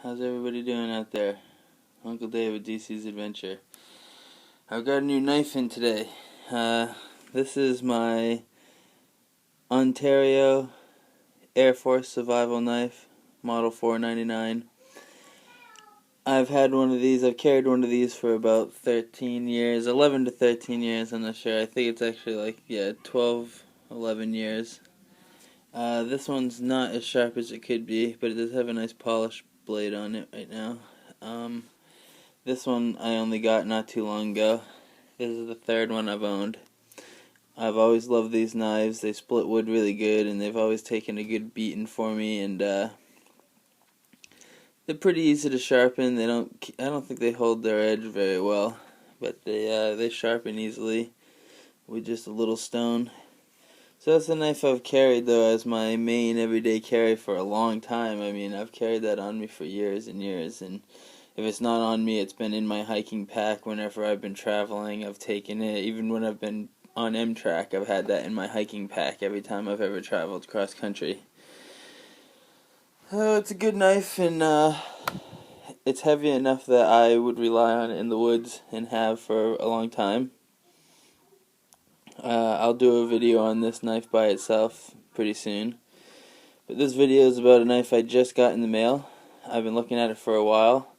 How's everybody doing out there? Uncle Dave with DC's Adventure. I've got a new knife in today. This is my Ontario Air Force survival knife, model 499. I've carried one of these for about 13 years, 11 to 13 years, I'm not sure. I think it's actually 12, 11 years. This one's not as sharp as it could be, but it does have a nice polished blade on it right now. This one I only got not too long ago. This is the third one I've owned. I've always loved these knives. They split wood really good, and they've always taken a good beating for me, and they're pretty easy to sharpen. I don't think they hold their edge very well, but they sharpen easily with just a little stone. So that's the knife I've carried, though, as my main everyday carry for a long time. I mean, I've carried that on me for years and years, and if it's not on me, it's been in my hiking pack whenever I've been traveling. I've taken it, even when I've been on M-Track, I've had that in my hiking pack every time I've ever traveled cross country. Oh, it's a good knife, and it's heavy enough that I would rely on it in the woods and have for a long time. I'll do a video on this knife by itself pretty soon. But this video is about a knife I just got in the mail. I've been looking at it for a while.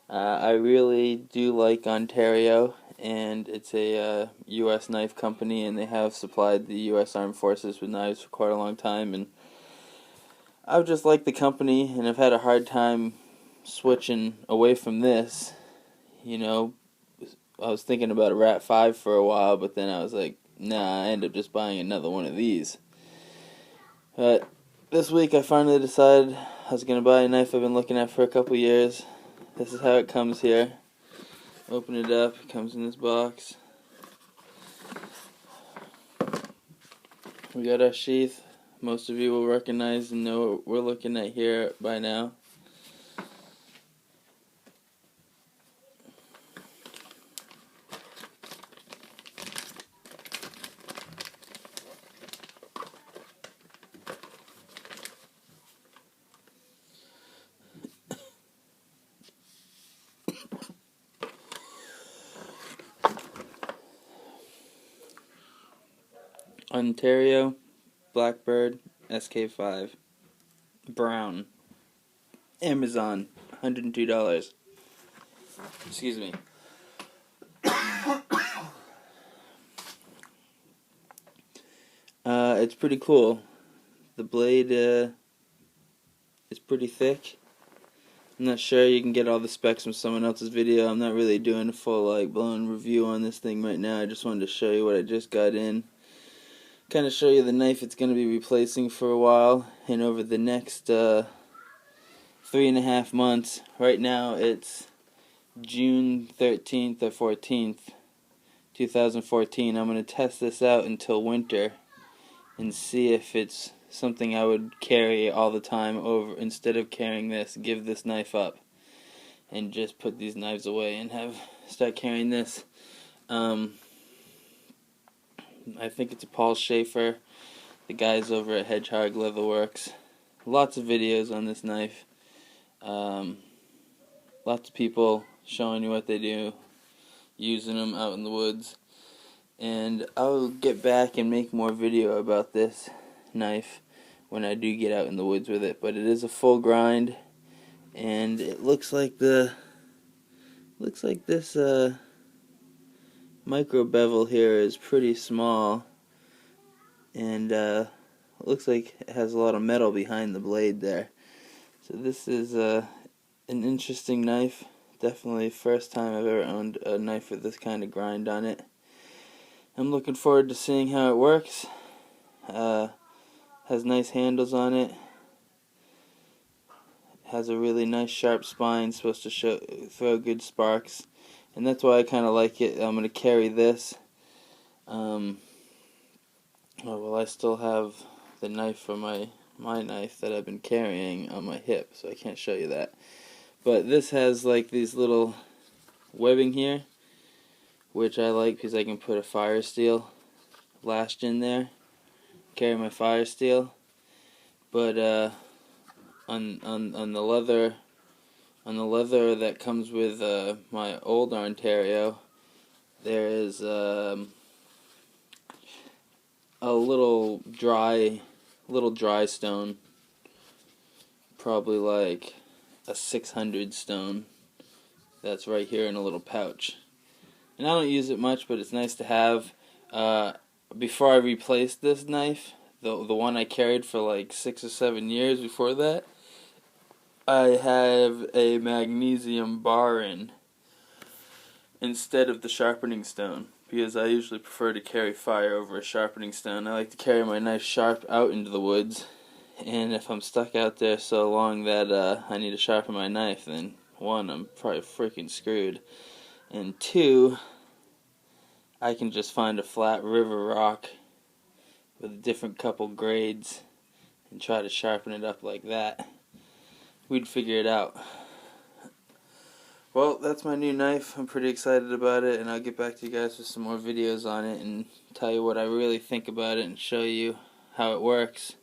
I really do like Ontario, and it's a U.S. knife company, and they have supplied the U.S. Armed Forces with knives for quite a long time. And I've just liked the company, and I've had a hard time switching away from this. You know, I was thinking about a Rat 5 for a while, but then I was like, nah, I ended up just buying another one of these. But this week I finally decided I was going to buy a knife I've been looking at for a couple years. This is how it comes here. Open it up, it comes in this box. We got our sheath. Most of you will recognize and know what we're looking at here by now. Ontario BLACKBIRD SK-5. Brown. Amazon. $102. Excuse me. It's pretty cool. The blade is pretty thick. I'm not sure, you can get all the specs from someone else's video. I'm not really doing a full blown review on this thing right now. I just wanted to show you what I just got in. Kind of show you the knife it's going to be replacing for a while, and over the next 3.5 months. Right now it's June 13th or 14th, 2014. I'm going to test this out until winter and see if it's something I would carry all the time over. Instead of carrying this, give this knife up and just put these knives away and start carrying this. I think it's a Paul Schaefer, the guys over at Hedgehog Leatherworks. Lots of videos on this knife. Lots of people showing you what they do, using them out in the woods. And I'll get back and make more video about this knife when I do get out in the woods with it. But it is a full grind, and it looks like this micro bevel here is pretty small, and it looks like it has a lot of metal behind the blade there. So this is an interesting knife. Definitely first time I've ever owned a knife with this kind of grind on it. I'm looking forward to seeing how it works. Has nice handles on it. Has a really nice sharp spine, supposed to throw good sparks. And that's why I kind of like it. I'm going to carry this. I still have the knife for my knife that I've been carrying on my hip, so I can't show you that. But this has these little webbing here, which I like because I can put a fire steel lashed in there, carry my fire steel. But on the leather On the leather that comes with my old Ontario, there is a little dry stone, probably like a 600 stone. That's right here in a little pouch. And I don't use it much, but it's nice to have. Before I replaced this knife, the one I carried for like 6 or 7 years before that, I have a magnesium bar in instead of the sharpening stone, because I usually prefer to carry fire over a sharpening stone. I like to carry my knife sharp out into the woods, and if I'm stuck out there so long that I need to sharpen my knife, then one, I'm probably freaking screwed, and two, I can just find a flat river rock with a different couple grades and try to sharpen it up like that. We'd figure it out. Well, that's my new knife. I'm pretty excited about it, and I'll get back to you guys with some more videos on it and tell you what I really think about it and show you how it works.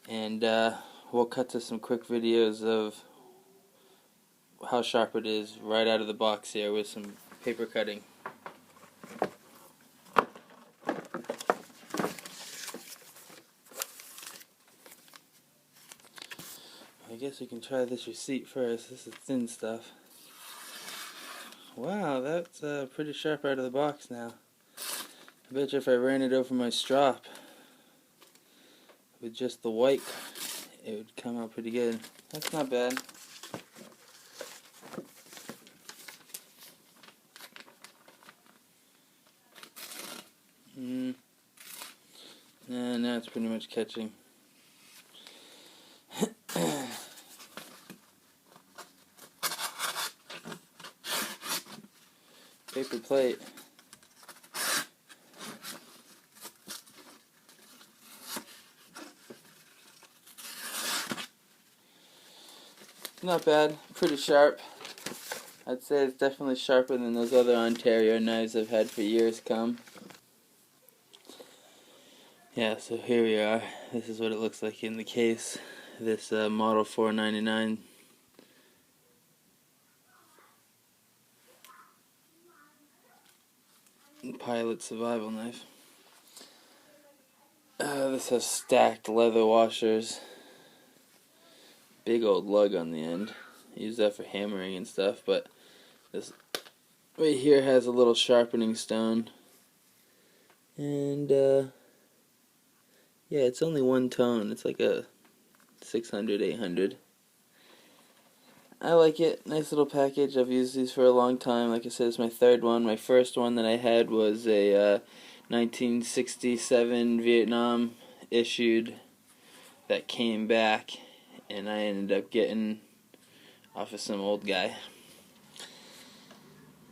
And we'll cut to some quick videos of how sharp it is right out of the box here with some paper cutting. I guess we can try this receipt first. This is thin stuff. Wow, that's pretty sharp out of the box now. I bet you if I ran it over my strop with just the white, it would come out pretty good. That's not bad. Now it's pretty much catching. Paper plate. Not bad. Pretty sharp. I'd say it's definitely sharper than those other Ontario knives I've had for years come. Yeah, so here we are. This is what it looks like in the case. This Model 499 Pilot survival knife. This has stacked leather washers. Big old lug on the end. I use that for hammering and stuff, but this right here has a little sharpening stone. And yeah, it's only one tone. It's like a 600, 800. I like it. Nice little package. I've used these for a long time. Like I said, it's my third one. My first one that I had was a 1967 Vietnam issued that came back, and I ended up getting off of some old guy.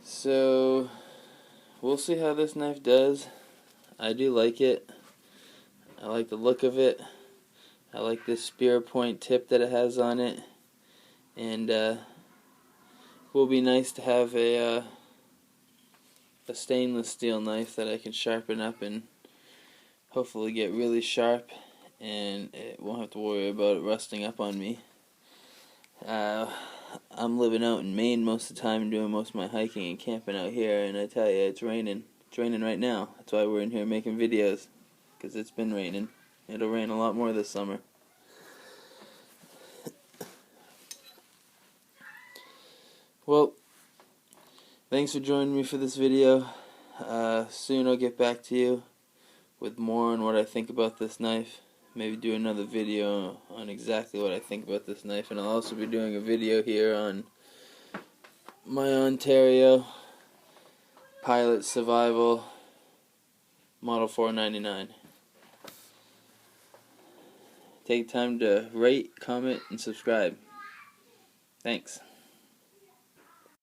So we'll see how this knife does. I do like it. I like the look of it. I like this spear point tip that it has on it. And will be nice to have a stainless steel knife that I can sharpen up and hopefully get really sharp, and it won't have to worry about it rusting up on me. I'm living out in Maine most of the time and doing most of my hiking and camping out here, and I tell you, it's raining. It's raining right now. That's why we're in here making videos, because it's been raining. It'll rain a lot more this summer. Well, thanks for joining me for this video. Soon I'll get back to you with more on what I think about this knife. Maybe do another video on exactly what I think about this knife. And I'll also be doing a video here on my Ontario Pilot Survival Model 499. Take time to rate, comment, and subscribe. Thanks.